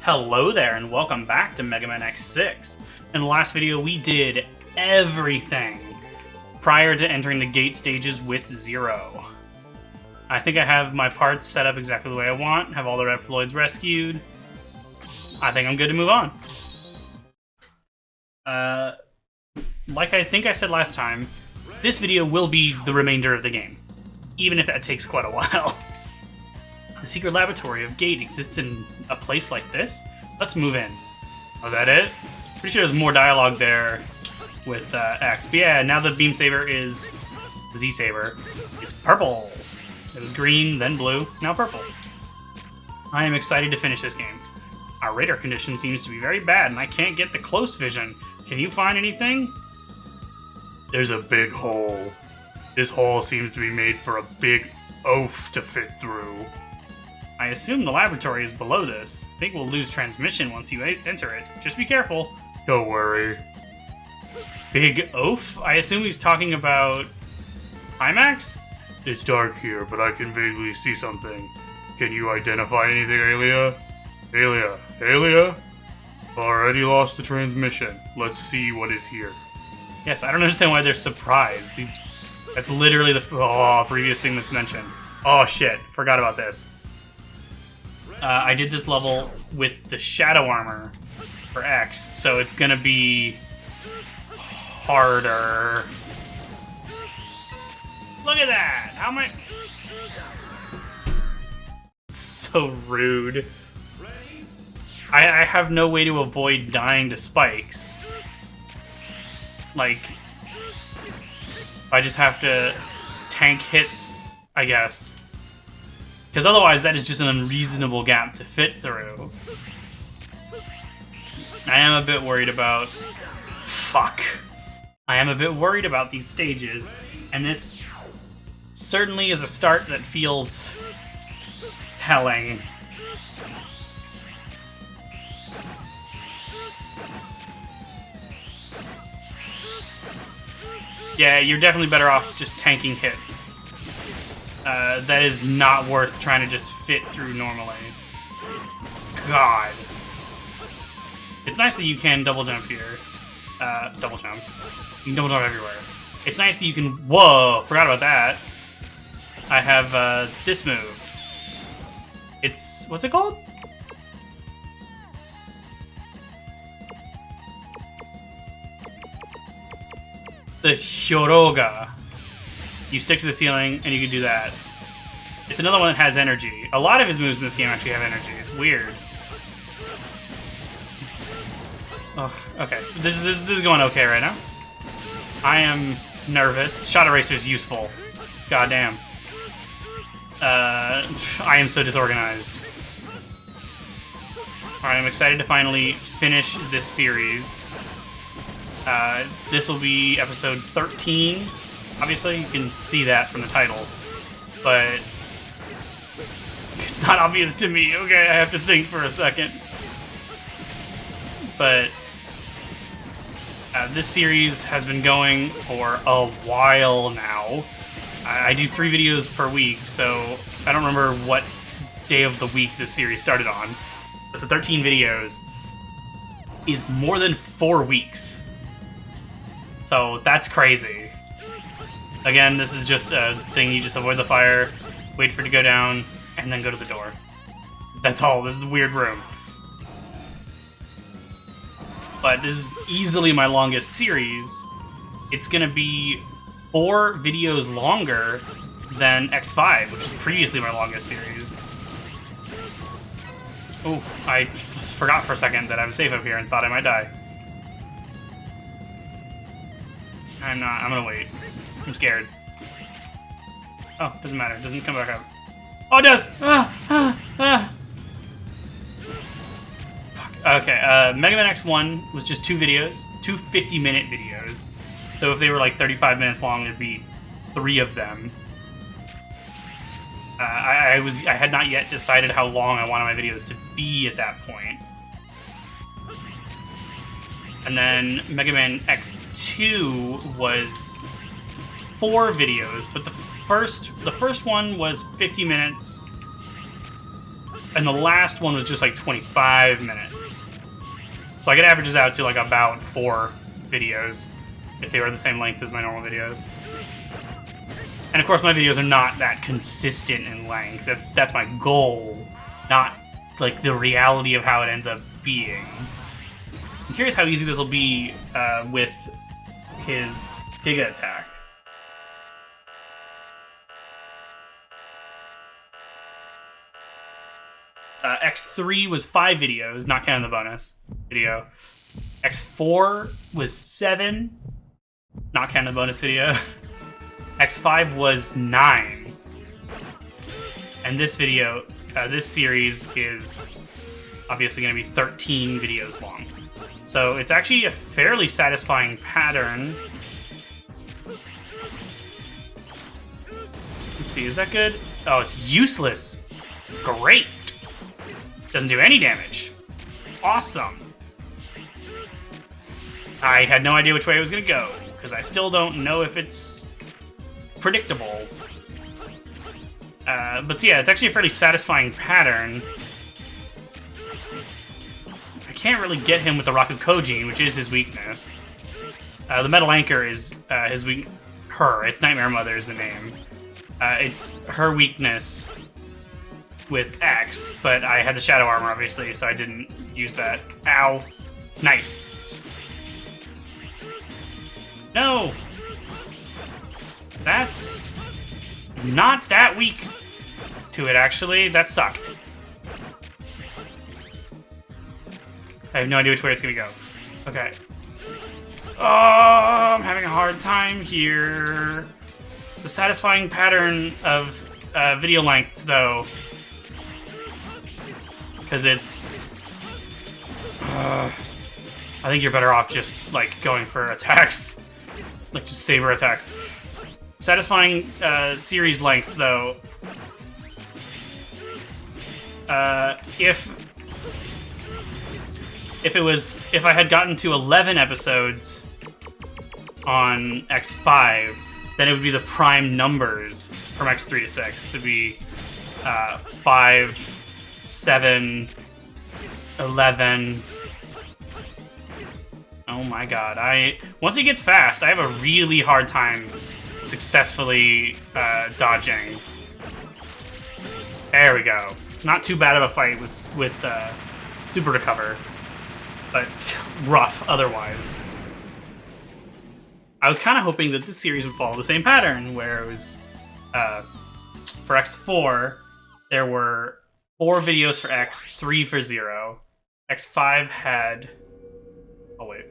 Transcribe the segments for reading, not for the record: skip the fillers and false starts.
Hello there, and welcome back to Mega Man X6. In the last video, we did everything prior to entering the gate stages with Zero. I think I have my parts set up exactly the way I want, have all the Reploids rescued. I think I'm good to move on. Like I think I said last time, this video will be the remainder of the game, even if that takes quite a while. The secret laboratory of Gate exists in a place like this? Let's move in. Oh, that it? Pretty sure there's more dialogue there with X. But yeah, now the Beam Saber is... Z Saber is purple. It was green, then blue, now purple. I am excited to finish this game. Our radar condition seems to be very bad, and I can't get the close vision. Can you find anything? There's a big hole. This hole seems to be made for a big oaf to fit through. I assume the laboratory is below this. I think we'll lose transmission once you enter it. Just be careful. Don't worry. Big oaf? I assume he's talking about... IMAX? It's dark here, but I can vaguely see something. Can you identify anything, Aelia? Aelia? Already lost the transmission. Let's see what is here. Yes, I don't understand why they're surprised. That's literally the previous thing that's mentioned. Oh shit, forgot about this. I did this level with the Shadow Armor for X, so it's gonna be harder. Look at that! How am I... So rude. I have no way to avoid dying to spikes. Like, I just have to tank hits, I guess. Because otherwise, that is just an unreasonable gap to fit through. I am a bit worried about... Fuck. I am a bit worried about these stages, and this certainly is a start that feels telling. Yeah, you're definitely better off just tanking hits. That is not worth trying to just fit through normally. God. It's nice that you can double jump here. Double jump. You can double jump everywhere. It's nice that you can... Whoa! Forgot about that. I have, this move. It's... What's it called? The Hyoroga. You stick to the ceiling, and you can do that. It's another one that has energy. A lot of his moves in this game actually have energy. It's weird. Ugh, okay. This is going okay right now. I am nervous. Shot Eraser is useful. Goddamn. I am so disorganized. Alright, I'm excited to finally finish this series. This will be episode 13. Obviously, you can see that from the title, but it's not obvious to me. Okay, I have to think for a second. But this series has been going for a while now. I do 3 videos per week, so I don't remember what day of the week this series started on. So 13 videos is more than 4 weeks. So that's crazy. Again, this is just a thing, you just avoid the fire, wait for it to go down, and then go to the door. That's all. This is a weird room. But this is easily my longest series. It's gonna be 4 videos longer than X5, which is previously my longest series. Oh, I forgot for a second that I'm safe up here and thought I might die. I'm not. I'm gonna wait. I'm scared. Oh, doesn't matter. It doesn't come back up. Oh, it does! Fuck. Okay, Mega Man X1 was just 2 videos. 2 50-minute videos. So if they were like 35 minutes long, it'd be 3 of them. I had not yet decided how long I wanted my videos to be at that point. And then Mega Man X2 was 4 videos, but the first one was 50 minutes. and the last one was just like 25 minutes. So like it averages out to like about 4 videos if they were the same length as my normal videos. And of course my videos are not that consistent in length. That's my goal, not like the reality of how it ends up being. I'm curious how easy this will be with his Giga attack. X3 was 5 videos, not counting the bonus video. X4 was 7, not counting the bonus video. X5 was 9. And this video, this series is obviously going to be 13 videos long. So it's actually a fairly satisfying pattern. Let's see, is that good? Oh, it's useless. Great. Doesn't do any damage. Awesome. I had no idea which way it was going to go, because I still don't know if it's predictable. But yeah, it's actually a fairly satisfying pattern. I can't really get him with the Rocket Kojin, which is his weakness. The Metal Anchor is his weak... Her. It's Nightmare Mother is the name. It's her weakness with X, but I had the Shadow Armor, obviously, so I didn't use that. Ow. Nice. No! That's not that weak to it, actually. That sucked. I have no idea which way it's gonna go. Okay. Oh, I'm having a hard time here. It's a satisfying pattern of video lengths, though. Because it's... I think you're better off just, like, going for attacks. Like, just saber attacks. Satisfying series length, though. If I had gotten to 11 episodes on X5, then it would be the prime numbers from X3 to 6. It'd be 5, 7, 11. Oh my god. Once he gets fast, I have a really hard time successfully dodging. There we go. Not too bad of a fight with Super Recover, but rough otherwise. I was kind of hoping that this series would follow the same pattern, where it was, for X4, there were 4 videos for X, 3 for Zero. X5 had... Oh, wait.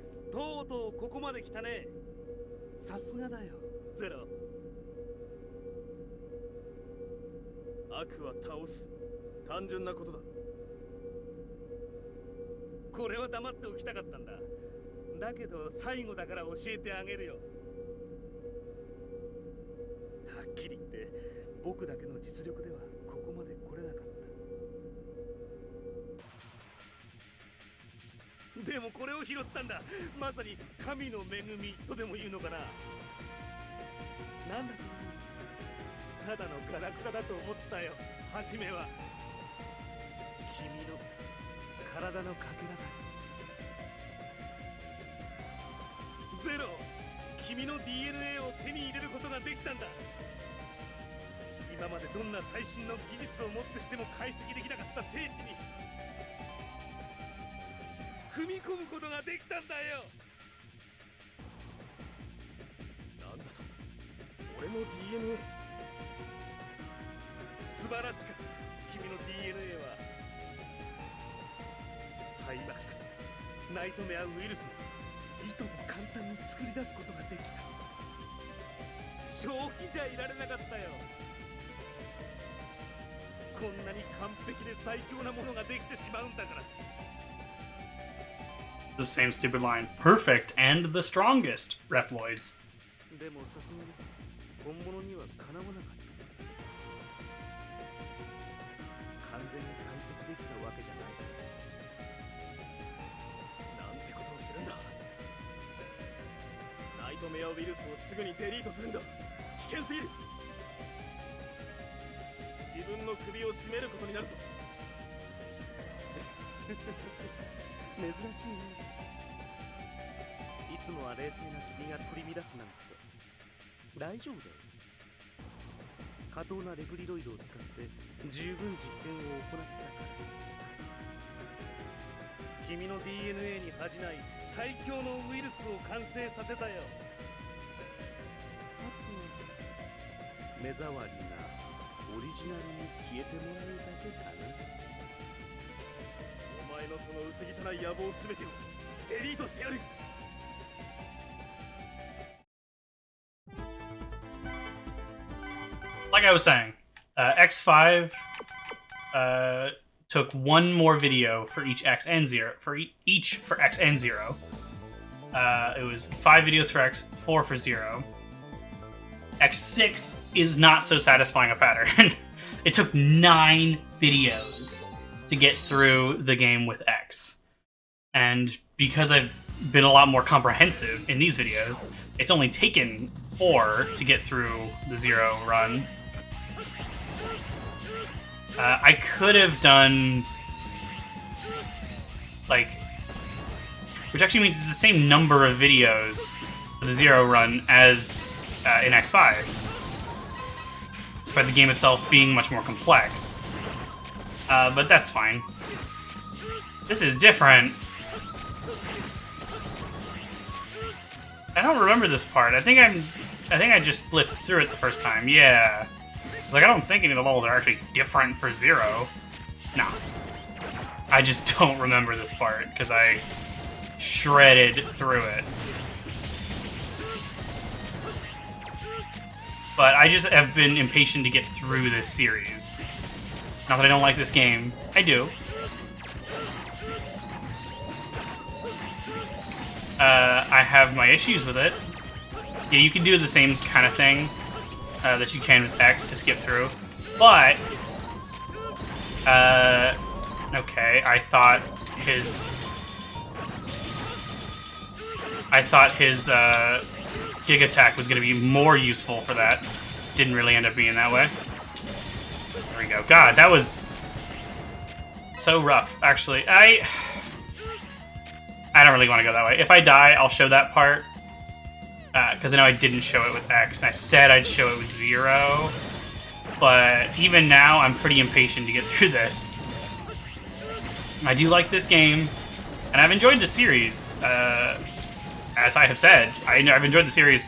DNA を手に入れることができたんだ。今までどんな最新の技術をもってしても解析できなかった聖地に踏み込むことができたんだよ。なんだと？俺の DNA。素晴らしかった。君の DNA はハイマックス、ナイトメアウイルスをいとも簡単に作り出すことができた。正気じゃいられなかったよ。こんなに完璧で最強なものができてしまうんだから。The same stupid line. Perfect and the strongest, Reploids. でもさすがに本物にはかなわなかった。完全に解析できたわけじゃない。なんてことをするんだ。ナイトメアウイルスをすぐにデリートするんだ。危険すぎる。自分の首を絞めることになるぞ。珍しいね。いつもは冷静な君が取り乱すなんて大丈夫だよ。過当なレプリロイドを使って十分実験を行ったから。君の DNA に恥じない最強のウイルスを完成させたよ。あと目障りなオリジナルに消えてもらうだけかな。お前のその薄汚い野望すべてをデリートしてやる。Like I was saying, X5 took one more video for each X and Zero, for each for X and Zero. It was 5 videos for X, 4 for Zero. X6 is not so satisfying a pattern. It took 9 videos to get through the game with X. And because I've been a lot more comprehensive in these videos, it's only taken 4 to get through the Zero run. I could have done, like, which actually means it's the same number of videos for the Zero run as in X5, despite the game itself being much more complex. But that's fine. This is different. I don't remember this part. I think I just blitzed through it the first time. Yeah. Like, I don't think any of the levels are actually different for Zero. No. I just don't remember this part, because I shredded through it. But I just have been impatient to get through this series. Not that I don't like this game. I do. I have my issues with it. Yeah, you can do the same kind of thing that you can with X to skip through. But, okay, I thought his Gig Attack was going to be more useful for that. Didn't really end up being that way. There we go. God, that was so rough, actually. I don't really want to go that way. If I die, I'll show that part. Because I know I didn't show it with X. I said I'd show it with Zero. But even now, I'm pretty impatient to get through this. I do like this game. And I've enjoyed the series. As I have said, I've enjoyed the series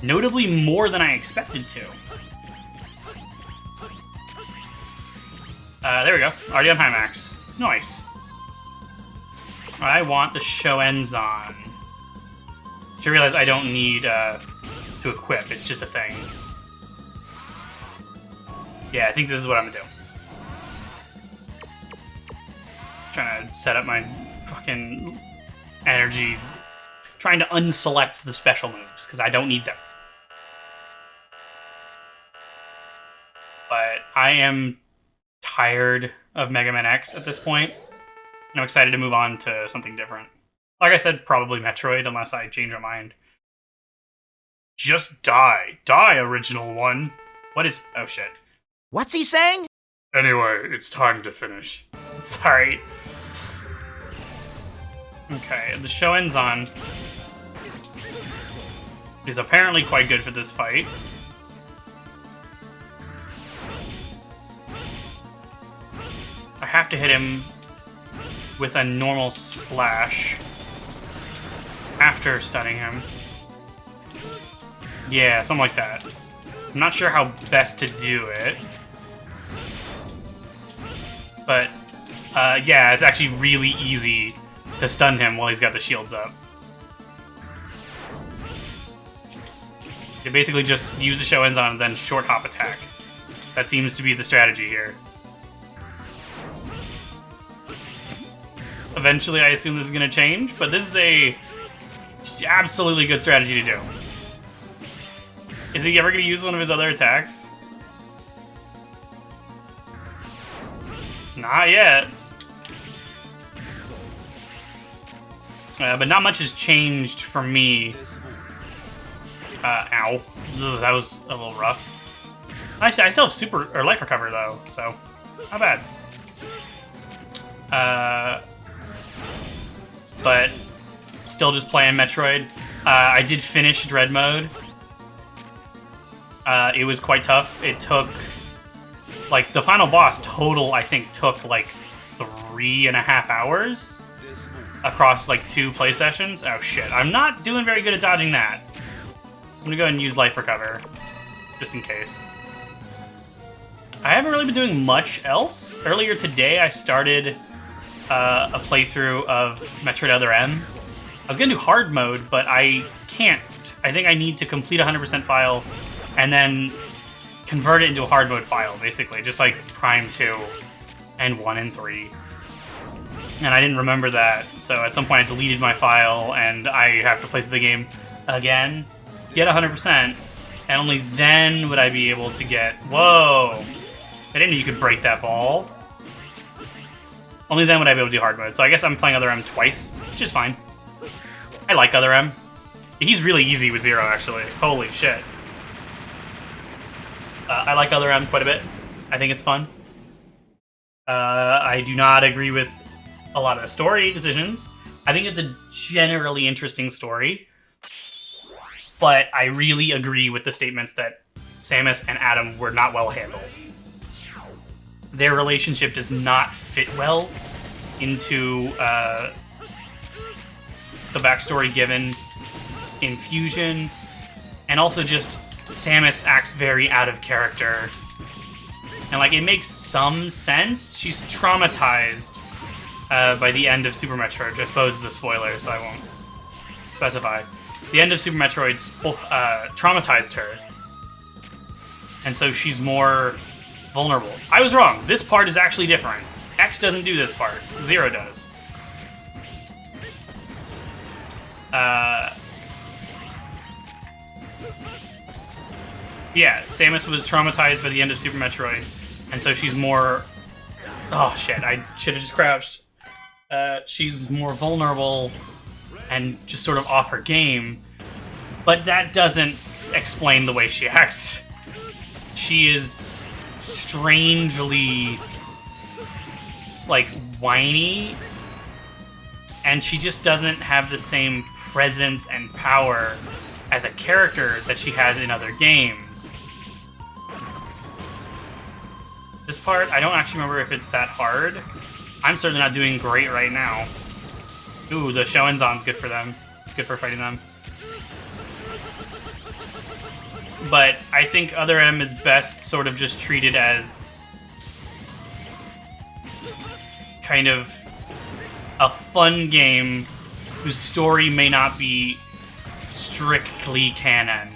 notably more than I expected to. There we go. Already on high max. Nice. I want the Shoenzan. Which I realize I don't need to equip. It's just a thing. Yeah, I think this is what I'm gonna do. Trying to set up my fucking energy. Trying to unselect the special moves, because I don't need them. But I am tired of Mega Man X at this point. And I'm excited to move on to something different. Like I said, probably Metroid, unless I change my mind. Just die. Die, original one. What is... Oh, shit. What's he saying? Anyway, it's time to finish. Sorry. Okay, the Shoenzan is apparently quite good for this fight. I have to hit him with a normal slash after stunning him. Yeah, something like that. I'm not sure how best to do it. But, yeah, it's actually really easy to stun him while he's got the shields up. You basically just use the Shoenzan and then short hop attack. That seems to be the strategy here. Eventually, I assume this is going to change, but this is a absolutely good strategy to do. Is he ever going to use one of his other attacks? Not yet. But not much has changed for me. Ow. Ugh, that was a little rough. I still have super or life recover though, so not bad. but still just playing Metroid. I did finish Dread Mode. It was quite tough. It took, like, the final boss total, I think, took, like, 3.5 hours across, like, 2 play sessions. Oh, shit. I'm not doing very good at dodging that. I'm gonna go ahead and use Life Recover, just in case. I haven't really been doing much else. Earlier today, I started a playthrough of Metroid Other M. I was gonna do hard mode, but I can't. I think I need to complete a 100% file and then convert it into a hard mode file, basically, just like Prime 2 and 1 and 3. And I didn't remember that, so at some point I deleted my file, and I have to play through the game again, get 100%, and only then would I be able to get... Whoa! I didn't know you could break that ball. Only then would I be able to do hard mode, so I guess I'm playing Other M twice, which is fine. I like Other M. He's really easy with Zero, actually. Holy shit. I like Other M quite a bit. I think it's fun. I do not agree with a lot of the story decisions. I think it's a generally interesting story. But I really agree with the statements that Samus and Adam were not well handled. Their relationship does not fit well into the backstory given in Fusion, and also just Samus acts very out of character. And like, it makes some sense. She's traumatized by the end of Super Metroid, which I suppose is a spoiler, so I won't specify. The end of Super Metroid traumatized her, and so she's more vulnerable. I was wrong. This part is actually different. X doesn't do this part. Zero does. Yeah, Samus was traumatized by the end of Super Metroid, and so she's more... Oh, shit, I should have just crouched. She's more vulnerable and just sort of off her game, but that doesn't explain the way she acts. She is strangely, like, whiny, and she just doesn't have the same presence and power as a character that she has in other games. This part, I don't actually remember if it's that hard. I'm certainly not doing great right now. Ooh, the Shoenzan's good for them. Good for fighting them. But I think Other M is best sort of just treated as kind of a fun game whose story may not be strictly canon.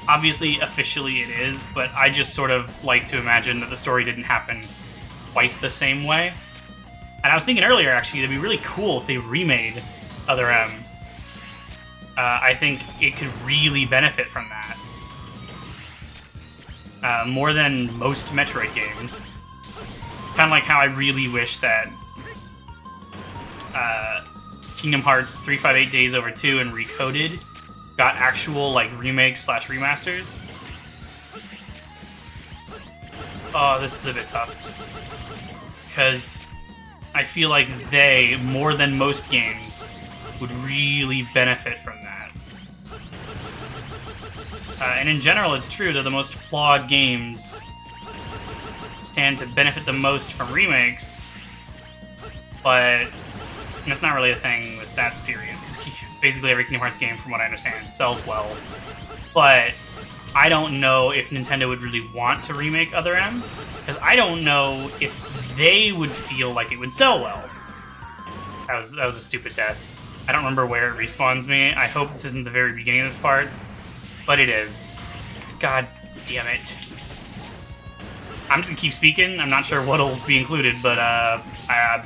Obviously, officially it is, but I just sort of like to imagine that the story didn't happen quite the same way. And I was thinking earlier, actually, it'd be really cool if they remade Other M. I think it could really benefit from that. More than most Metroid games. Kind of like how I really wish that Kingdom Hearts 358 Days Over 2 and Recoded got actual, like, remakes / remasters. Oh, this is a bit tough. Because I feel like they, more than most games, would really benefit from that. And in general, it's true that the most flawed games stand to benefit the most from remakes, but that's not really a thing with that series, because basically every Kingdom Hearts game, from what I understand, sells well. But I don't know if Nintendo would really want to remake Other M, because I don't know if they would feel like it would sell well. That was a stupid death. I don't remember where it respawns me. I hope this isn't the very beginning of this part, but it is. God damn it. I'm just gonna keep speaking. I'm not sure what'll be included, but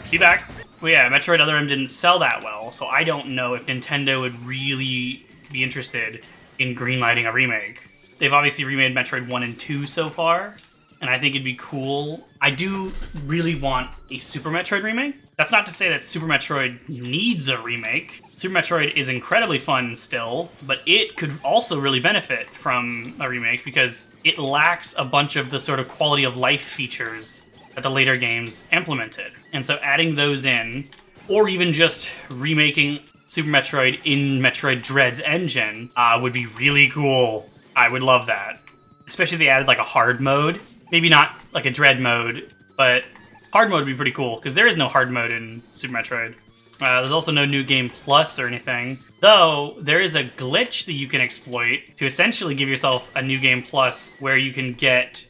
be back. Well, yeah, Metroid Other M didn't sell that well, so I don't know if Nintendo would really be interested in greenlighting a remake. They've obviously remade Metroid 1 and 2 so far, and I think it'd be cool. I do really want a Super Metroid remake. That's not to say that Super Metroid needs a remake. Super Metroid is incredibly fun still, but it could also really benefit from a remake because it lacks a bunch of the sort of quality of life features that the later games implemented. And so adding those in or even just remaking Super Metroid in Metroid Dread's engine would be really cool. I would love that. Especially if they added like a hard mode. Maybe not like a Dread mode, but hard mode would be pretty cool, because there is no hard mode in Super Metroid. There's also no New Game Plus or anything. Though, there is a glitch that you can exploit to essentially give yourself a New Game Plus where you can get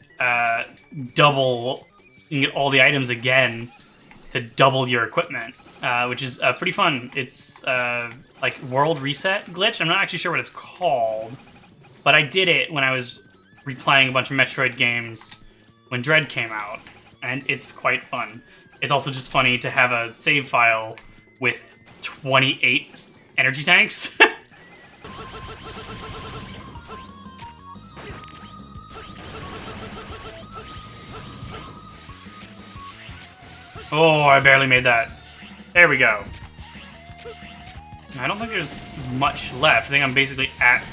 double, you can get all the items again to double your equipment, which is pretty fun. It's like World Reset glitch. I'm not actually sure what it's called, but I did it when I was replaying a bunch of Metroid games when Dread came out, and it's quite fun. It's also just funny to have a save file with 28 energy tanks. Oh, I barely made that. There we go. I don't think there's much left. I think I'm basically at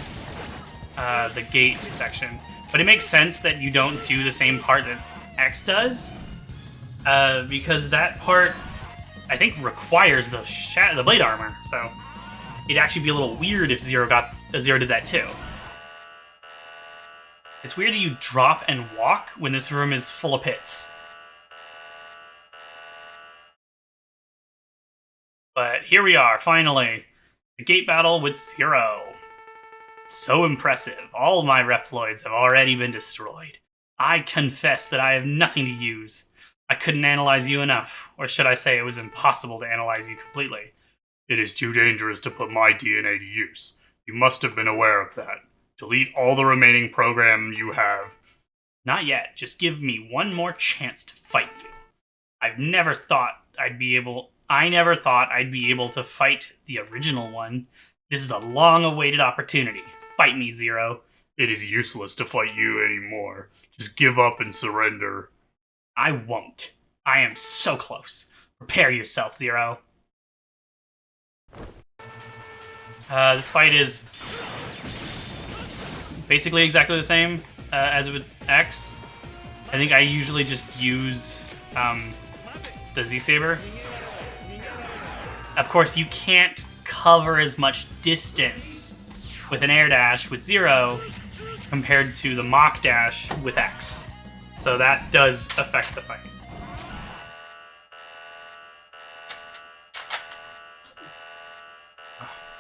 the gate section. But it makes sense that you don't do the same part that X does, because that part, I think, requires the blade armor. So it'd actually be a little weird if Zero did that too. It's weird that you drop and walk when this room is full of pits. But here we are, finally. The gate battle with Zero. So impressive. All my Reploids have already been destroyed. I confess that I have nothing to use. I couldn't analyze you enough, or should I say it was impossible to analyze you completely. It is too dangerous to put my DNA to use. You must have been aware of that. Delete all the remaining program you have. Not yet. Just give me one more chance to fight you. I never thought I'd be able to fight the original one. This is a long-awaited opportunity. Fight me, Zero. It is useless to fight you anymore. Just give up and surrender. I won't. I am so close. Prepare yourself, Zero. This fight is basically exactly the same as with X. I think I usually just use the Z-Saber. Of course, you can't cover as much distance with an air dash with Zero compared to the Mach dash with X. So that does affect the fight.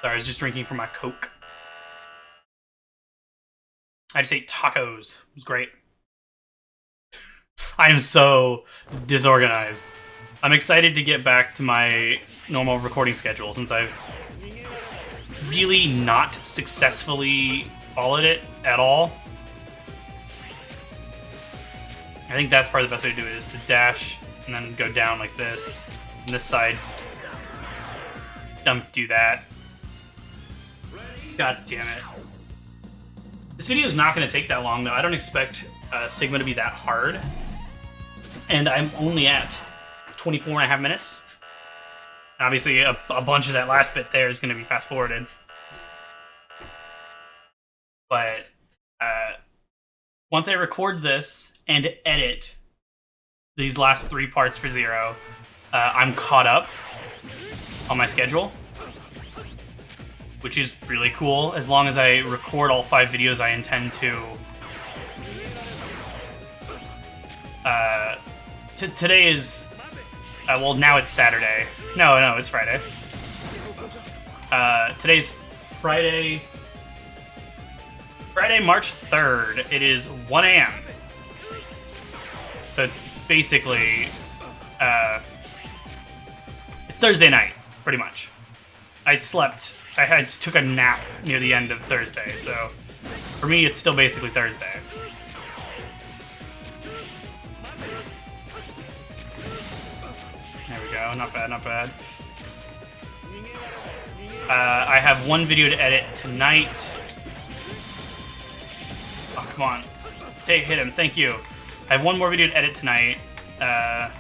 Sorry, I was just drinking from my Coke. I just ate tacos. It was great. I am so disorganized. I'm excited to get back to my normal recording schedule since I've really not successfully followed it at all. I think that's probably the best way to do it, is to dash and then go down like this. On this side, don't do that. God damn it. This video is not going to take that long, though. I don't expect Sigma to be that hard. And I'm only at 24 and a half minutes. Obviously, a bunch of that last bit there is going to be fast-forwarded. But once I record this and edit these last 3 parts for Zero, I'm caught up on my schedule, which is really cool. As long as I record all 5 videos I intend to. Today is, well, now it's Saturday. No, it's Friday. Today's Friday, March 3rd. It is 1 a.m. So it's basically, it's Thursday night, pretty much. I took a nap near the end of Thursday, so for me it's still basically Thursday. There we go, not bad, not bad. I have 1 video to edit tonight. Oh, come on. Hit him, thank you. I have 1 more video to edit tonight, and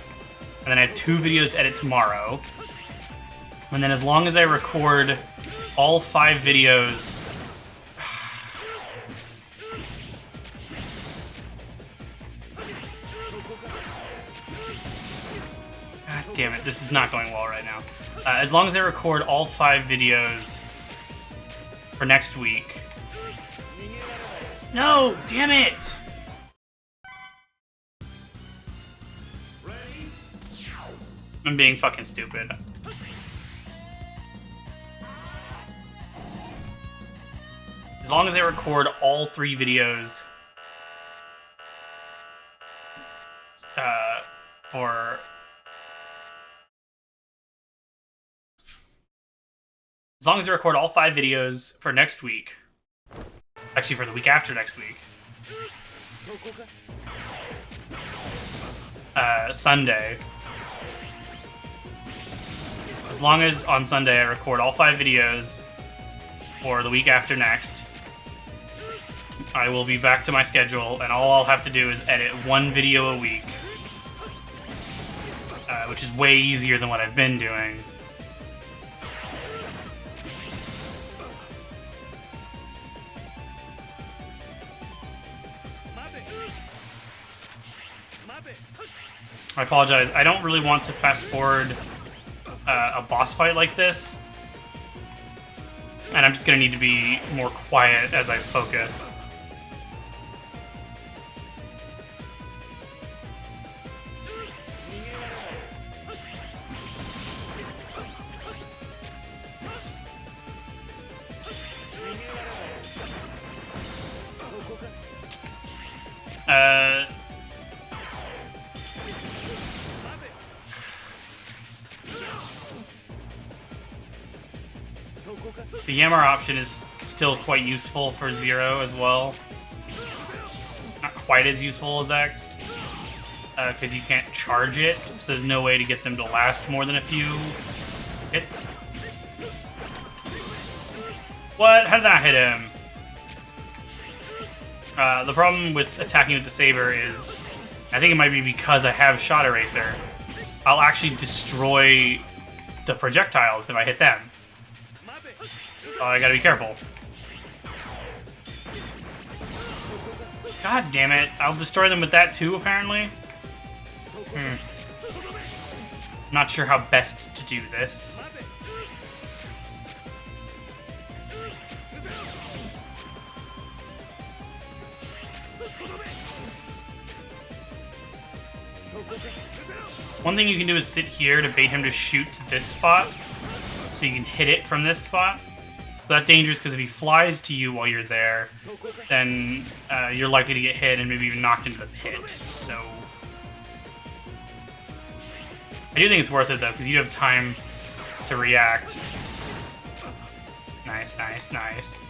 then I have 2 videos to edit tomorrow. And then as long as I record all 5 videos... God damn it. This is not going well right now. As long as I record all 5 videos for next week. No! Damn it! I'm being fucking stupid. As long as I record all 3 videos for... As long as I record all 5 videos for next week. Actually, for the week after next week. Sunday. As long as on Sunday I record all 5 videos for the week after next, I will be back to my schedule, and all I'll have to do is edit 1 video a week. Which is way easier than what I've been doing. I apologize. I don't really want to fast forward a boss fight like this. And I'm just going to need to be more quiet as I focus. The Yammer option is still quite useful for Zero as well. Not quite as useful as X, because you can't charge it, so there's no way to get them to last more than a few hits. What? How did that hit him? The problem with attacking with the Saber is, I think it might be because I have Shot Eraser, I'll actually destroy the projectiles if I hit them. I gotta be careful. God damn it. I'll destroy them with that too, apparently. Not sure how best to do this. One thing you can do is sit here to bait him to shoot to this spot, so you can hit it from this spot. But that's dangerous because if he flies to you while you're there, then you're likely to get hit and maybe even knocked into the pit. So I do think it's worth it though, because you have time to react. Nice, nice, nice.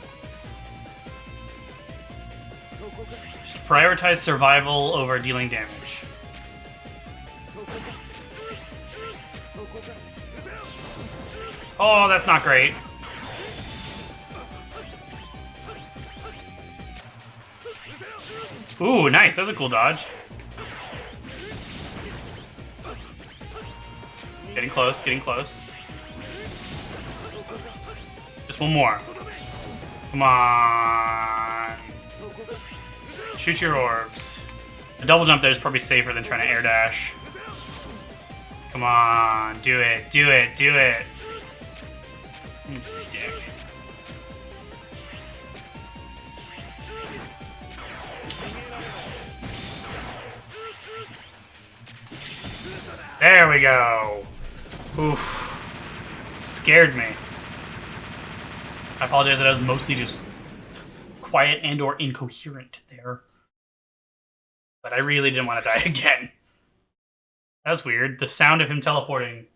Just prioritize survival over dealing damage. Oh, that's not great. Ooh, nice. That's a cool dodge. Getting close, getting close. Just one more. Come on. Shoot your orbs. A double jump there is probably safer than trying to air dash. Come on. Do it, do it, do it. Dick. There we go. Oof. Scared me. I apologize that I was mostly just quiet and or incoherent there. But I really didn't want to die again. That was weird. The sound of him teleporting.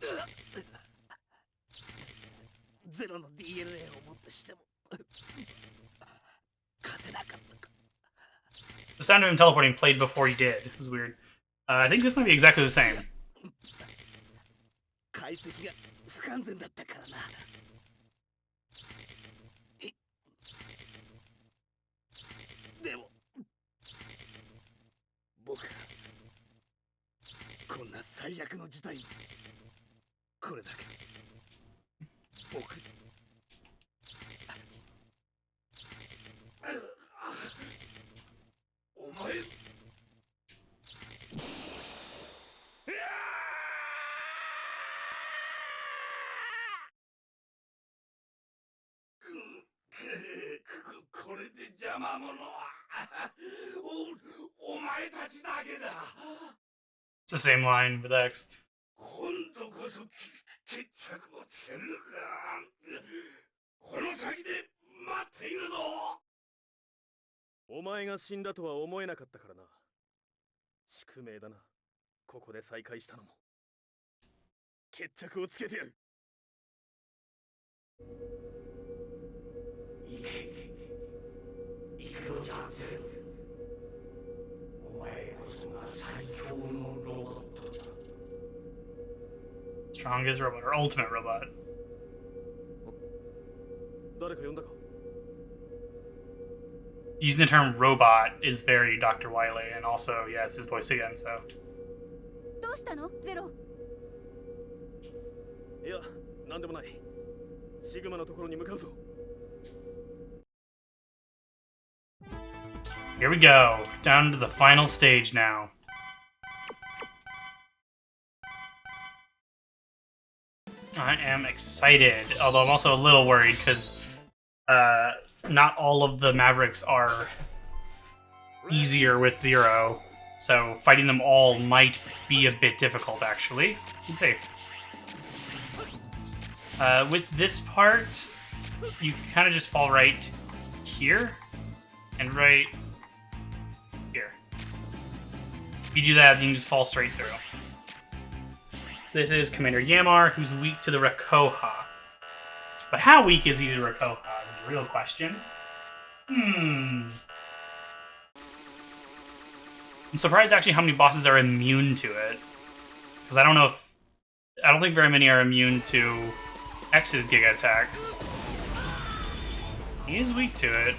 The sound of him teleporting played before he did. It was weird. I think this might be exactly the same. これで邪魔者はお前たちだけだ。 It's the same line with X. 今度こそ決着をつけるのか。この先で待っているぞ。お前が死んだとは思えなかったからな。宿命だな。ここで再会したのも。決着をつけてやる。行くのじゃゼロ。お前こそが最強のロボットだ。 Strongest robot or ultimate robot. 誰か呼んだか。 Using the term robot is very Dr. Wily, and also, yeah, it's his voice again, so. どうしたのゼロ。いや、なんでもない。シグマのところに向かうぞ。 Here we go, down to the final stage now. I am excited, although I'm also a little worried because not all of the Mavericks are easier with Zero, so fighting them all might be a bit difficult, actually. Let's see. With this part, you kind of just fall right here and right here. If you do that, you can just fall straight through. This is Commander Yamar, who's weak to the Rakoha. But how weak is he to Rakoha is the real question. I'm surprised actually how many bosses are immune to it. Because I don't think very many are immune to X's Giga attacks. He is weak to it,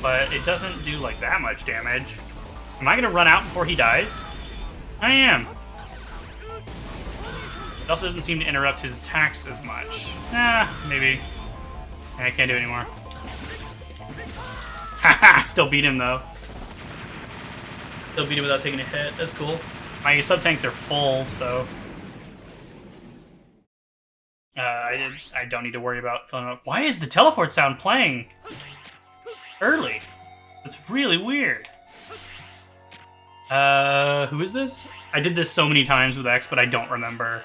but it doesn't do like that much damage. Am I gonna run out before he dies? I am. It also doesn't seem to interrupt his attacks as much. Maybe. I can't do it anymore. Haha! Still beat him though. Still beat him without taking a hit. That's cool. My sub-tanks are full, so... I don't need to worry about filling up. Why is the teleport sound playing early? That's really weird. Who is this? I did this so many times with X, but I don't remember.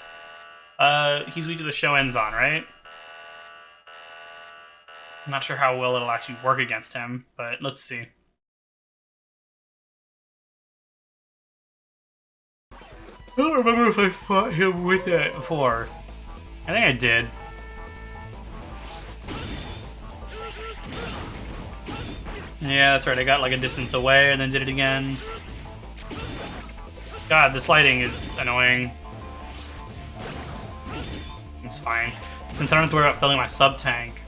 He's weak to the Shoenzan, right? I'm not sure how well it'll actually work against him, but let's see. I don't remember if I fought him with it before. I think I did. Yeah, that's right. I got like a distance away and then did it again. God, this lighting is annoying. It's fine. Since I don't have to worry about filling my sub-tank,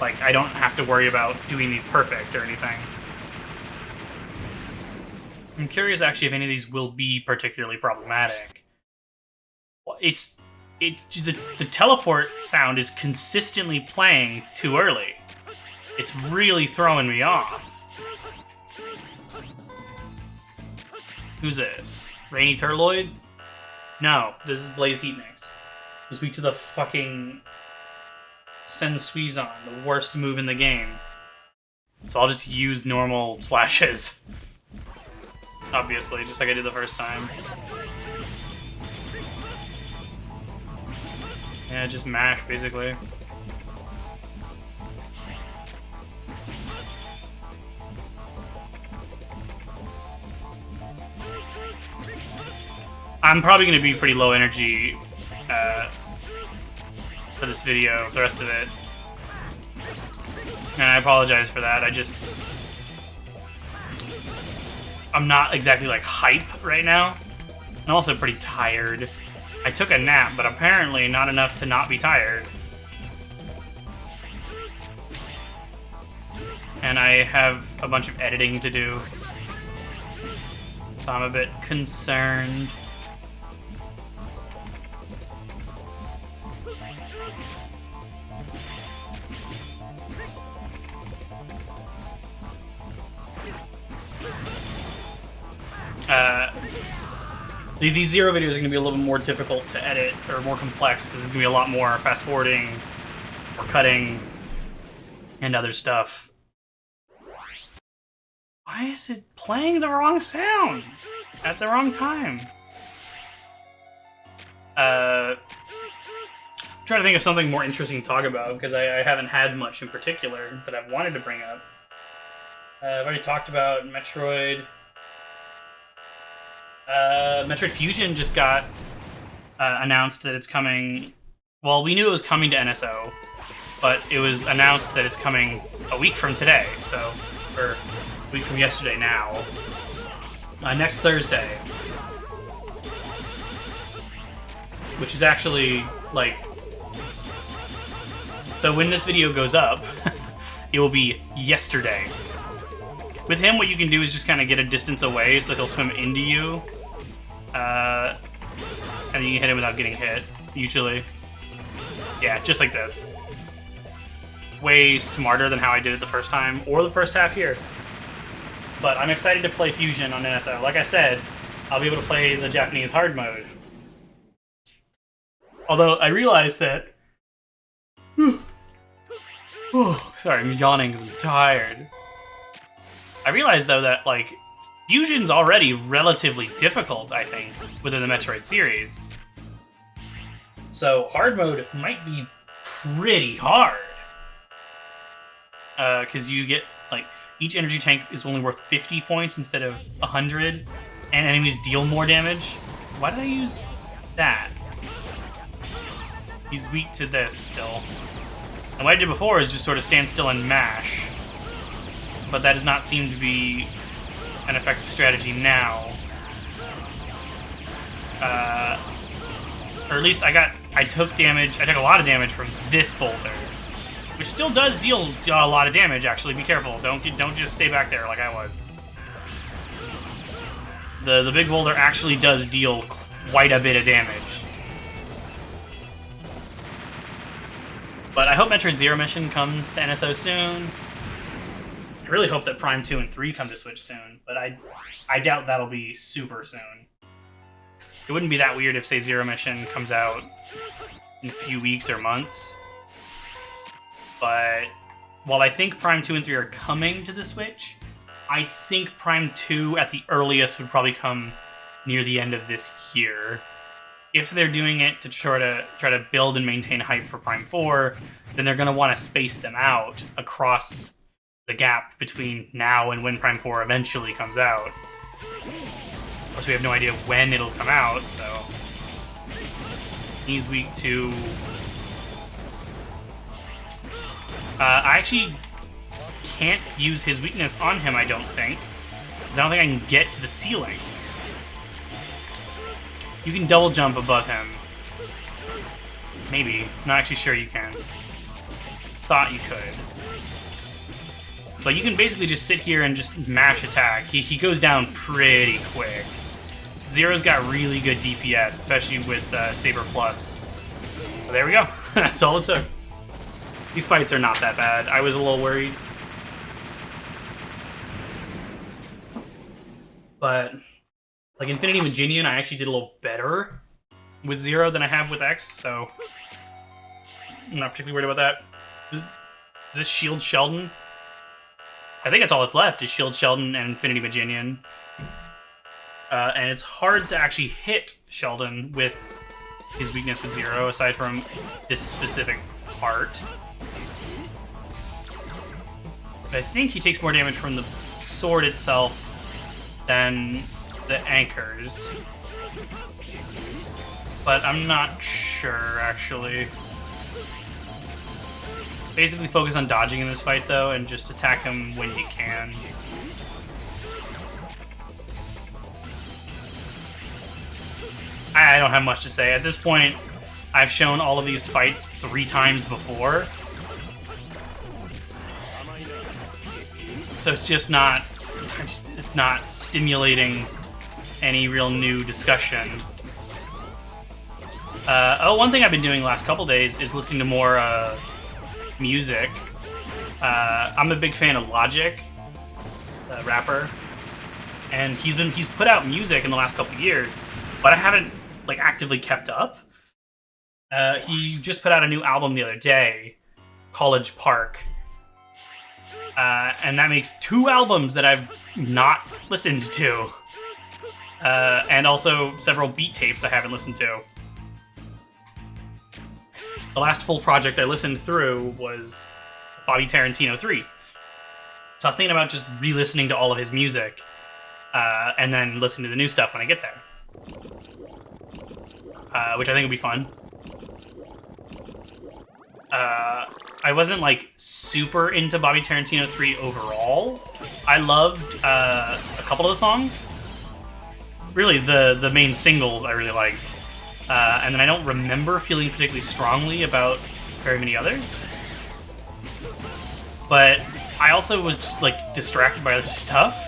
like, I don't have to worry about doing these perfect or anything. I'm curious, actually, if any of these will be particularly problematic. Well, the teleport sound is consistently playing too early. It's really throwing me off. Who's this? Rainy Turloid? No, this is Blaze Heatmix. Who's weak to the fucking Sensuizan, the worst move in the game. So I'll just use normal slashes. Obviously, just like I did the first time. Yeah, just mash, basically. I'm probably going to be pretty low energy for this video, the rest of it. And I apologize for that. I'm not exactly like hype right now. I'm also pretty tired. I took a nap, but apparently not enough to not be tired. And I have a bunch of editing to do. So I'm a bit concerned. These Zero videos are going to be a little bit more difficult to edit, or more complex, because there's going to be a lot more fast-forwarding, or cutting, and other stuff. Why is it playing the wrong sound at the wrong time? Trying to think of something more interesting to talk about, because I haven't had much in particular that I've wanted to bring up. I've already talked about Metroid. Metroid Fusion just got announced that it's coming. Well, we knew it was coming to NSO, but it was announced that it's coming a week from today, so, or a week from yesterday now. Next Thursday. Which is actually, like... So when this video goes up, it will be yesterday. With him, what you can do is just kind of get a distance away, so he'll swim into you. And then you can hit him without getting hit, usually. Yeah, just like this. Way smarter than how I did it the first time, or the first half here. But I'm excited to play Fusion on NSO. Like I said, I'll be able to play the Japanese hard mode. Although, I realized that... sorry, I'm yawning because I'm tired. I realized, though, that, like, Fusion's already relatively difficult, I think, within the Metroid series. So, hard mode might be pretty hard. Because you get, like, each energy tank is only worth 50 points instead of 100, and enemies deal more damage. Why did I use that? He's weak to this still. And what I did before is just sort of stand still and mash. But that does not seem to be an effective strategy now. Or at least I took damage, I took a lot of damage from this boulder. Which still does deal a lot of damage, actually. Be careful, don't just stay back there like I was. The big boulder actually does deal quite a bit of damage. But I hope Metroid Zero Mission comes to NSO soon. I really hope that Prime 2 and 3 come to Switch soon, but I doubt that'll be super soon. It wouldn't be that weird if, say, Zero Mission comes out in a few weeks or months. But while I think Prime 2 and 3 are coming to the Switch, I think Prime 2 at the earliest would probably come near the end of this year. If they're doing it to try to build and maintain hype for Prime 4, then they're going to want to space them out across the gap between now and when Prime 4 eventually comes out. Of course, we have no idea when it'll come out, so... He's weak to... I actually can't use his weakness on him, I don't think. Because I don't think I can get to the ceiling. You can double jump above him. Maybe. Not actually sure you can. Thought you could. But you can basically just sit here and just mash attack. He goes down pretty quick. Zero's got really good DPS, especially with Saber Plus. But there we go. That's all it took. These fights are not that bad. I was a little worried. But... like, Infinity Maginian, I actually did a little better with Zero than I have with X, so... I'm not particularly worried about that. Is this Shield Sheldon? I think that's all that's left, is Shield Sheldon and Infinity Maginian. And it's hard to actually hit Sheldon with his weakness with Zero, aside from this specific part. But I think he takes more damage from the sword itself than the anchors. But I'm not sure, actually. Basically focus on dodging in this fight, though, and just attack him when you can. I don't have much to say. At this point, I've shown all of these fights 3 times before. So it's just not... it's not stimulating any real new discussion. One thing I've been doing the last couple days is listening to more music. I'm a big fan of Logic, the rapper, and he's put out music in the last couple years, but I haven't like actively kept up. He just put out a new album the other day, College Park, And that makes 2 albums that I've not listened to. And also several beat tapes I haven't listened to. The last full project I listened through was Bobby Tarantino 3. So I was thinking about just re-listening to all of his music, and then listening to the new stuff when I get there. Which I think would be fun. I wasn't, like, super into Bobby Tarantino 3 overall. I loved a couple of the songs. Really, the main singles I really liked. And then I don't remember feeling particularly strongly about very many others. But I also was just, like, distracted by other stuff.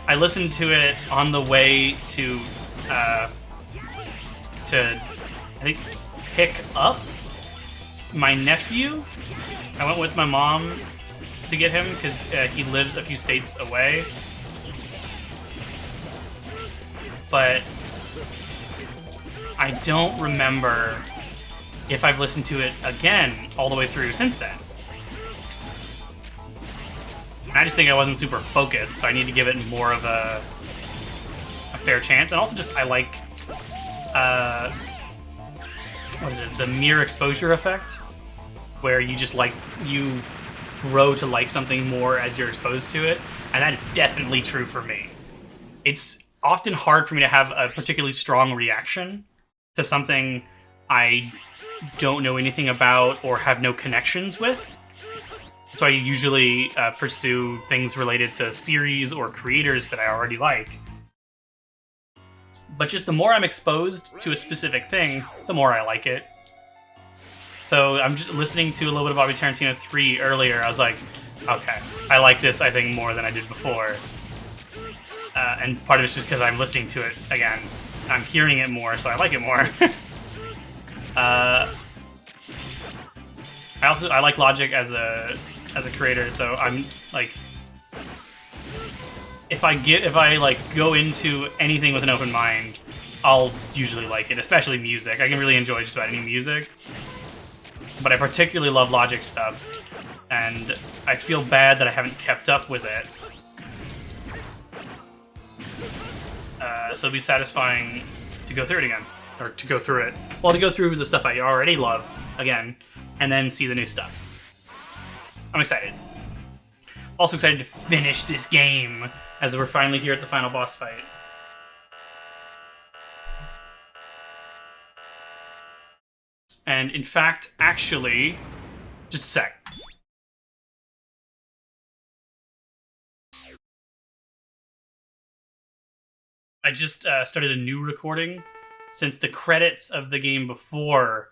I listened to it on the way to I think, pick up my nephew. I went with my mom to get him because he lives a few states away. But I don't remember if I've listened to it again all the way through since then. And I just think I wasn't super focused, so I need to give it more of a fair chance. And also just, I like, what is it, the mere exposure effect? Where you just like, you grow to like something more as you're exposed to it. And that is definitely true for me. It's often hard for me to have a particularly strong reaction to something I don't know anything about or have no connections with. So I usually pursue things related to series or creators that I already like. But just the more I'm exposed to a specific thing, the more I like it. So I'm just listening to a little bit of Bobby Tarantino 3 earlier. I was like, okay, I like this, I think, more than I did before. And part of it's just because I'm listening to it again. I'm hearing it more, so I like it more. I like Logic as a creator, so I'm like, if I like go into anything with an open mind, I'll usually like it, especially music. I can really enjoy just about any music. But I particularly love Logic stuff, and I feel bad that I haven't kept up with it. So it'd be satisfying to go through it again. Or to go through it. Well, to go through the stuff I already love again, and then see the new stuff. I'm excited. Also excited to finish this game, as we're finally here at the final boss fight. And in fact, actually, just a sec. I just started a new recording since the credits of the game before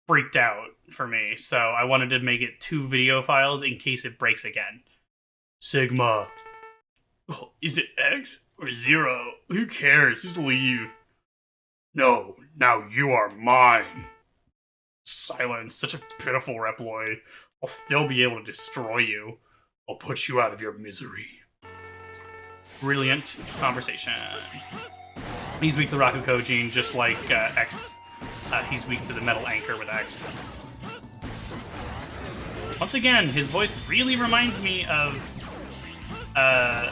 freaked out for me. So I wanted to make it 2 video files in case it breaks again. Sigma. Oh, is it X or 0? Who cares? Just leave. No, now you are mine. Silence, such a pitiful Reploid. I'll still be able to destroy you. I'll put you out of your misery. Brilliant conversation. He's weak to the Rakugo gene, just like X. He's weak to the metal anchor with X. Once again, his voice really reminds me of the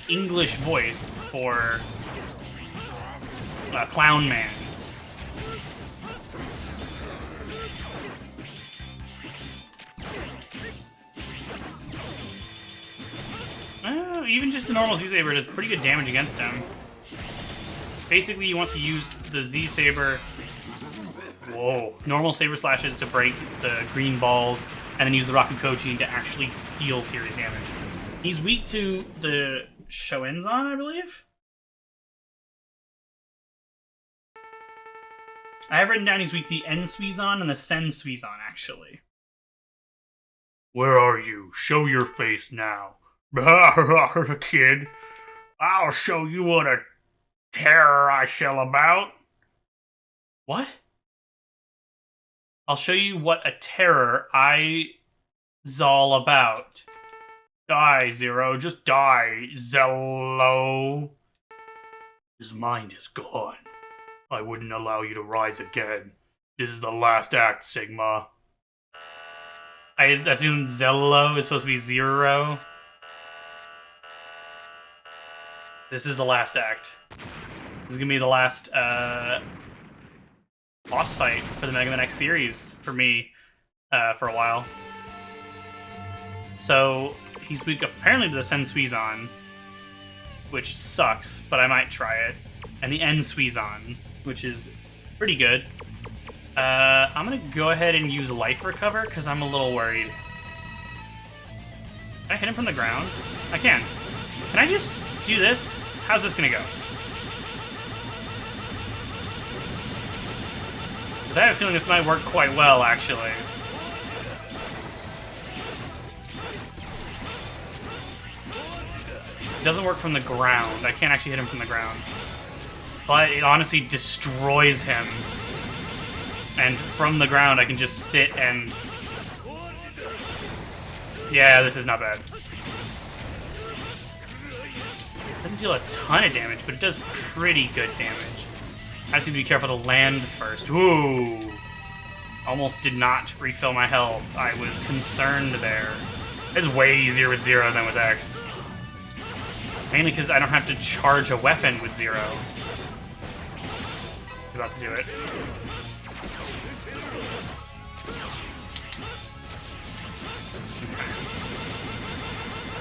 English voice for Clown Man. Even just the normal Z-Saber does pretty good damage against him. Basically, you want to use the Z-Saber... Whoa. Normal Saber Slashes to break the green balls, and then use the Rakugo gene to actually deal serious damage. He's weak to the Shoenzan, I believe? I have written down he's weak to the N-Suizan and the Sen-Suizan, actually. Where are you? Show your face now. Kid, I'll show you what a terror I shall about. What? I'll show you what a terror I's all about. Die, Zero. Just die, Zello. His mind is gone. I wouldn't allow you to rise again. This is the last act, Sigma. I assume Zello is supposed to be 0. This is the last act. This is gonna be the last boss fight for the Mega Man X series for me for a while. So he's weak apparently to the Sen Suizan, which sucks, but I might try it. And the N Suizan, which is pretty good. I'm gonna go ahead and use Life Recover because I'm a little worried. Can I hit him from the ground? I can. Can I just do this? How's this gonna go? Because I have a feeling this might work quite well, actually. It doesn't work from the ground. I can't actually hit him from the ground. But it honestly destroys him. And from the ground, I can just sit and... Yeah, this is not bad. Doesn't deal a ton of damage, but it does pretty good damage. I just need to be careful to land first. Ooh! Almost did not refill my health. I was concerned there. It's way easier with 0 than with X. Mainly because I don't have to charge a weapon with 0. About to do it.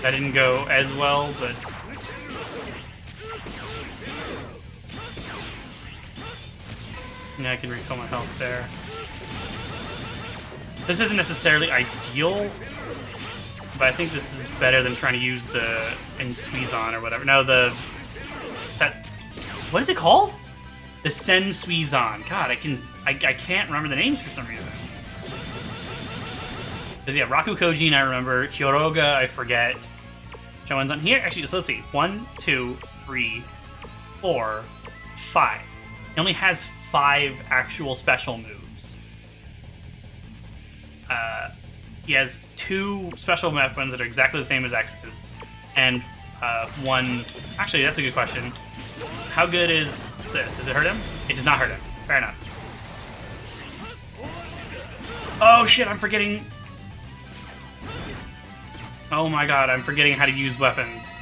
That didn't go as well, but... Yeah, I can refill my health there. This isn't necessarily ideal, but I think this is better than trying to use the Suizan or whatever. No, the... What is it called? The Sen Suizan. God, I can't remember the names for some reason. Because yeah, Raku Kojin I remember, Hyoroga I forget. Which one's on here? Actually, so let's see. 1, 2, 3, 4, 5. He only has 5 actual special moves. He has 2 special weapons that are exactly the same as X's, and 1. Actually, that's a good question. How good is this? Does it hurt him? It does not hurt him. Fair enough. Oh shit! I'm forgetting. Oh my god, I'm forgetting how to use weapons.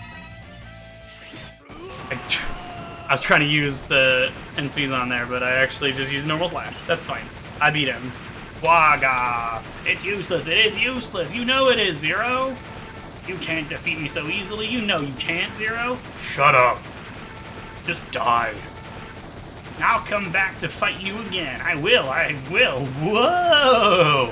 I was trying to use the N-Speeds on there, but I actually just used normal slash. That's fine. I beat him. Waga! It's useless. It is useless. You know it is, 0. You can't defeat me so easily. You know you can't, 0. Shut up. Just die. I'll come back to fight you again. I will. I will. Whoa!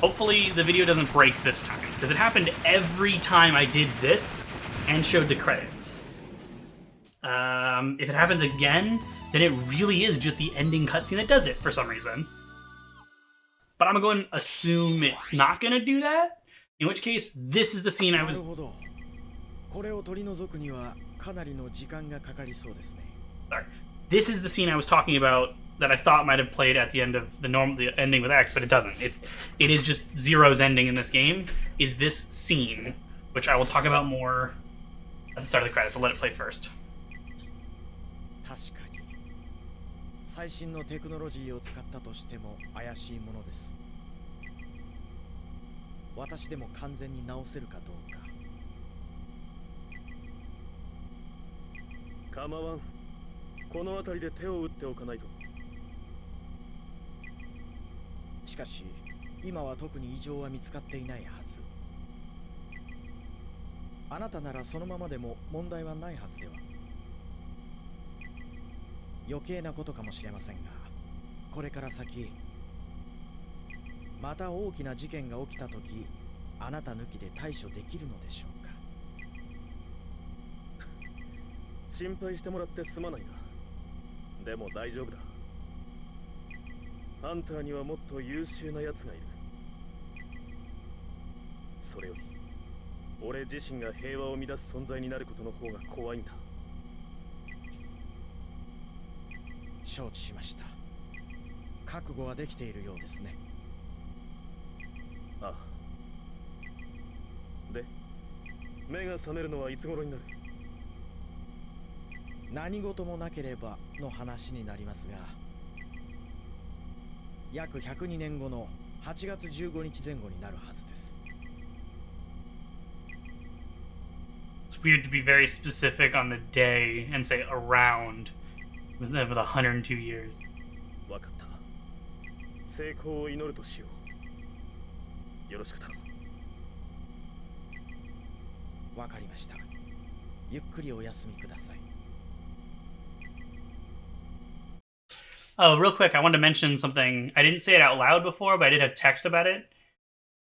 Hopefully the video doesn't break this time, because it happened every time I did this and showed the credits. If it happens again, then it really is just the ending cutscene that does it for some reason. But I'm gonna go and assume it's not gonna do that, in which case, this is the scene I was... Sorry. This is the scene I was talking about that I thought might have played at the end of the ending with X, but it doesn't. It is just Zero's ending in this game, is this scene, which I will talk about more at the start of the credits. I'll let it play first. 確かに最新のテクノロジーを使ったとしても怪しいものです。私でも完全に直せるかどうか。構わん。この辺りで手を打っておかないと。しかし今は特に異常は見つかっていないはず。あなたならそのままでも問題はないはずでは。余計なことかもしれませんが、これから先また大きな事件が起きたとき、あなた抜きで対処できるのでしょうか。心配してもらってすまないが、でも大丈夫だ。ハンターにはもっと優秀な奴がいる。それより俺自身が平和を乱す存在になることの方が怖いんだ。承知しました。覚悟はできているようですね。ああ。で、目が覚めるのはいつ頃になる？何事もなければの話になりますが、約102年後の8月15日前後になるはずです。 It's weird to be very specific on the day and say around with 102 years. 分かった。成功を祈るとしよう。よろしく頼む。わかりました。ゆっくりお休みください。 Oh, real quick, I wanted to mention something. I didn't say it out loud before, but I did have text about it.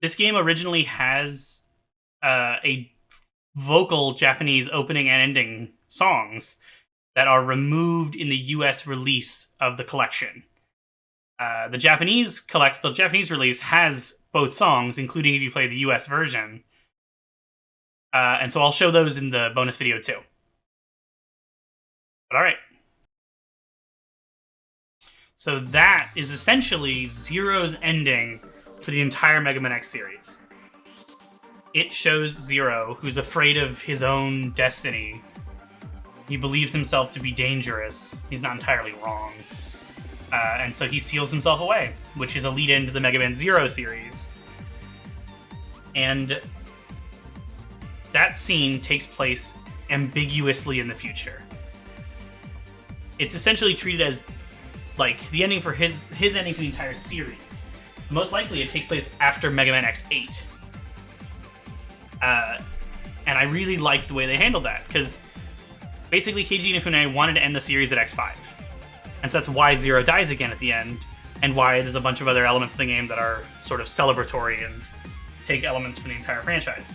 This game originally has a vocal Japanese opening and ending songs that are removed in the US release of the collection. The Japanese release has both songs, including if you play the US version. And so I'll show those in the bonus video too. But alright. So that is essentially Zero's ending for the entire Mega Man X series. It shows Zero, who's afraid of his own destiny. He believes himself to be dangerous. He's not entirely wrong. And so he seals himself away, which is a lead-in to the Mega Man Zero series. And that scene takes place ambiguously in the future. It's essentially treated as like the ending for his ending for the entire series. Most likely it takes place after Mega Man X8. And I really liked the way they handled that, because basically Keiji Inafune wanted to end the series at X5. And so that's why Zero dies again at the end, and why there's a bunch of other elements of the game that are sort of celebratory and take elements from the entire franchise.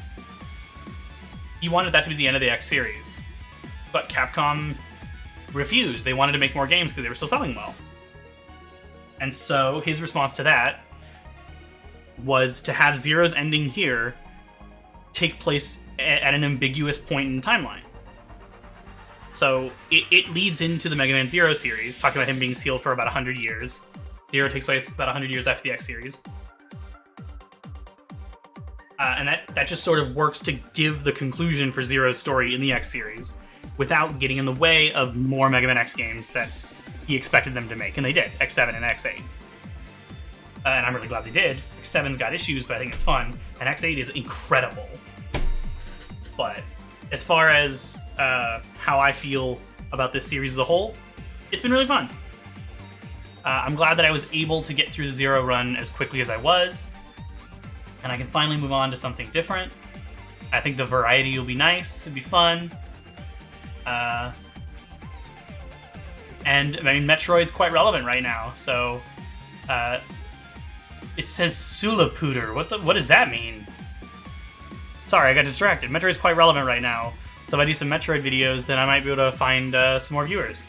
He wanted that to be the end of the X series. But Capcom refused. They wanted to make more games because they were still selling well. And so his response to that was to have Zero's ending here take place at an ambiguous point in the timeline. So it leads into the Mega Man Zero series, talking about him being sealed for about 100 years. Zero takes place about 100 years after the X series. And that just sort of works to give the conclusion for Zero's story in the X series without getting in the way of more Mega Man X games that he expected them to make, and they did, X7 and X8. And I'm really glad they did. X7's got issues, but I think it's fun, and X8 is incredible. But as far as how I feel about this series as a whole, it's been really fun. I'm glad that I was able to get through the Zero run as quickly as I was, and I can finally move on to something different. I think the variety will be nice, it'll be fun. And I mean, Metroid's quite relevant right now, so it says Sulaputer. What does that mean? Sorry, I got distracted. Metroid's quite relevant right now, so if I do some Metroid videos, then I might be able to find some more viewers.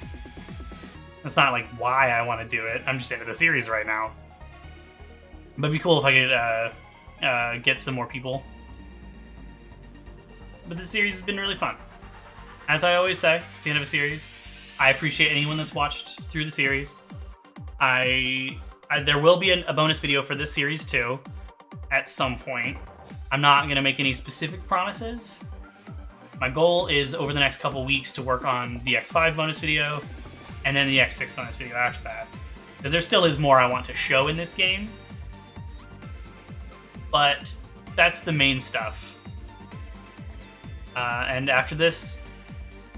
That's not like why I want to do it. I'm just into the series right now. But it'd be cool if I could get some more people. But this series has been really fun. As I always say, at the end of a series, I appreciate anyone that's watched through the series. There will be a bonus video for this series too, at some point. I'm not going to make any specific promises. My goal is over the next couple weeks to work on the X5 bonus video, and then the X6 bonus video after that. Because there still is more I want to show in this game. But that's the main stuff. And after this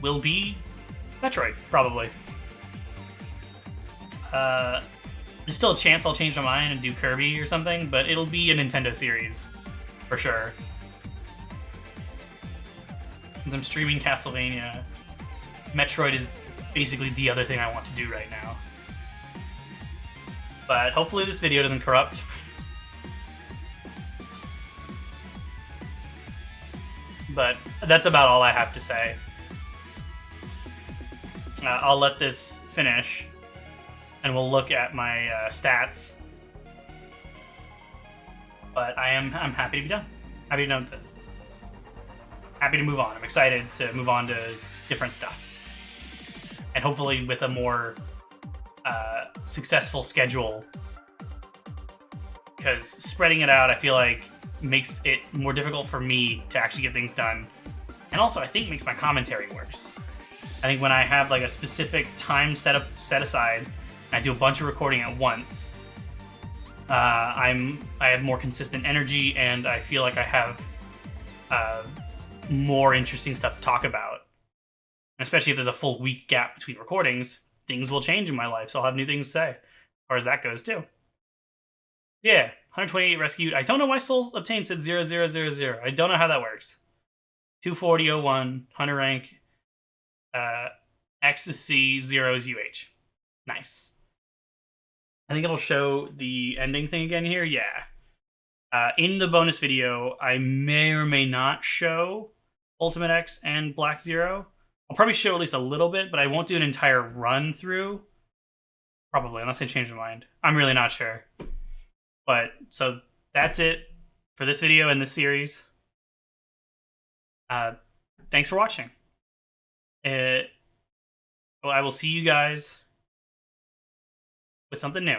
will be Metroid, probably. There's still a chance I'll change my mind and do Kirby or something, but it'll be a Nintendo series, for sure. Since I'm streaming Castlevania, Metroid is basically the other thing I want to do right now. But hopefully this video doesn't corrupt. But that's about all I have to say. I'll let this finish, and we'll look at my stats. But I'm happy to be done. Happy to be done with this. Happy to move on. I'm excited to move on to different stuff. And hopefully with a more successful schedule. Because spreading it out, I feel like, makes it more difficult for me to actually get things done. And also, I think makes my commentary worse. I think when I have like a specific time set aside, and I do a bunch of recording at once, I have more consistent energy, and I feel like I have more interesting stuff to talk about. And especially if there's a full week gap between recordings, things will change in my life, so I'll have new things to say, as far as that goes too. Yeah, 128 rescued. I don't know why Souls Obtained said 0000. I don't know how that works. 240.01, Hunter rank, X is C, 0 is UH. Nice. I think it'll show the ending thing again here. Yeah. In the bonus video, I may or may not show Ultimate X and Black Zero. I'll probably show at least a little bit, but I won't do an entire run through. Probably, unless I change my mind. I'm really not sure. But, so, that's it for this video and this series. Thanks for watching. I will see you guys with something new.